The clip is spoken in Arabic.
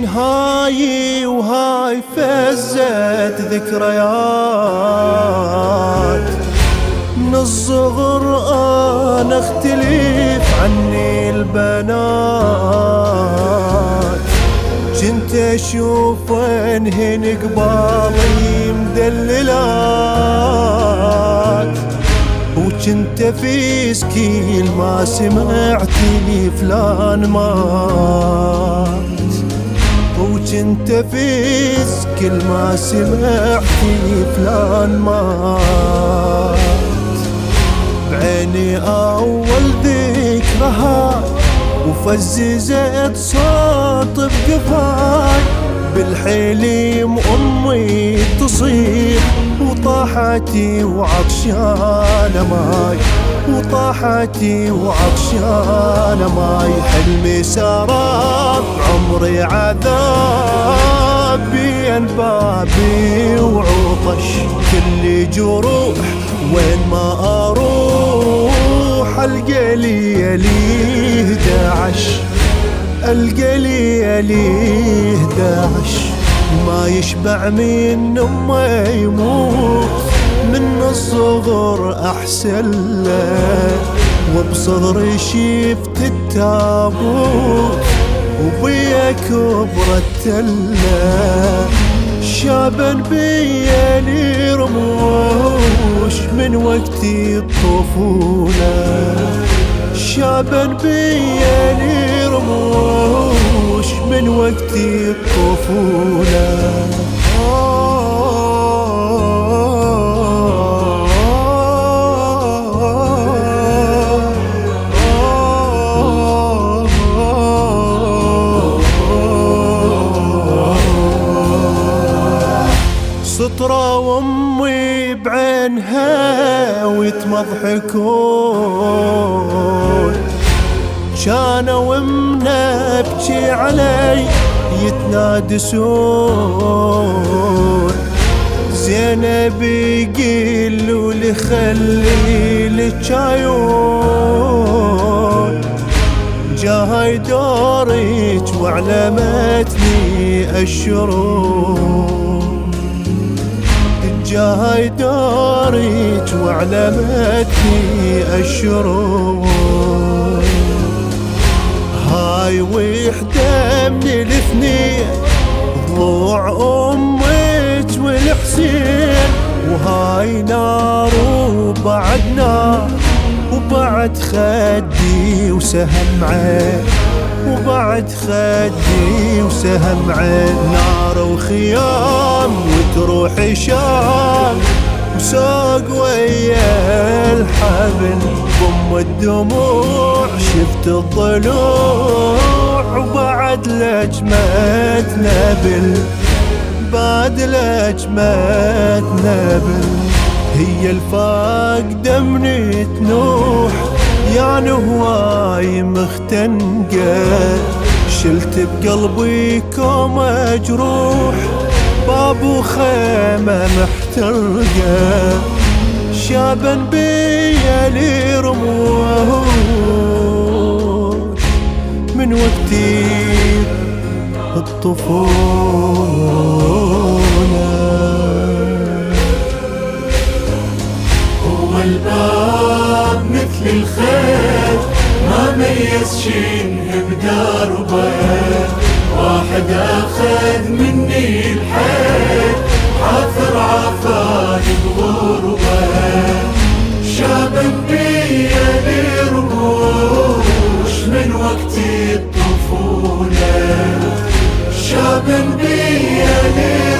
من هاي وهاي فزت ذكريات من الصغر. أنا اختلف عني البنات، كنت اشوفهن قبالي مدللات، وكنت افيس كل ما سمعتني فلان مات، وكنت افيس كل ما سمعتني فلان مات. بعيني اول ذكرها وفززت صوت بقفاي، بالحليم امي تصيح وطاحتي وعطشانه ماي، وطاحتي وعطشانه ماي. حلمي سراب عمري عذاب بين بابي وعطش، كل جروح وين ما اروح القى لي 11، القى لي 11. ما يشبع من ما يموت، من الصغر احسن له، وبصغري شفت التابوت وبيا كبرت التله. شابا بيا لي رموش من وقتي الطفولة، شابا بيا لي رموش من وقتي الطفولة. سطرة وامي بعينها ويتمضحكون، كانوا منبكي علي يتنادسون. زينب يقلوا لي خلي لك عيون، جاي دورك وعلمتني الشرور، جاي دورك وعلمتني الشرور. هاي وحدة من الاثنين ضلوع امك والحسين، وهاي نار وبعد نار، وبعد خدي وسهم عين، وبعد خدي وسهم عين. نار وخيام وتروح شام، وساق ويا الحبل ضم الدموع، شفت الضلوع وبعد لجمة نبل، بعد لجمة نبل. هي الفاقدة من تنوح يعني هواي مختنقة، شلت بقلبي كوم مجروح، باب وخيمة محترقة. شابا بيا لي رموش من وقتي الطفولة. هو الباب مثل الخيل ما ميز شنه بدربه، واحد اخذ مني الحيل عاثر عافاني بغربه. شابا بيا لي رموش من وقتي الطفولة، شابا بيا لي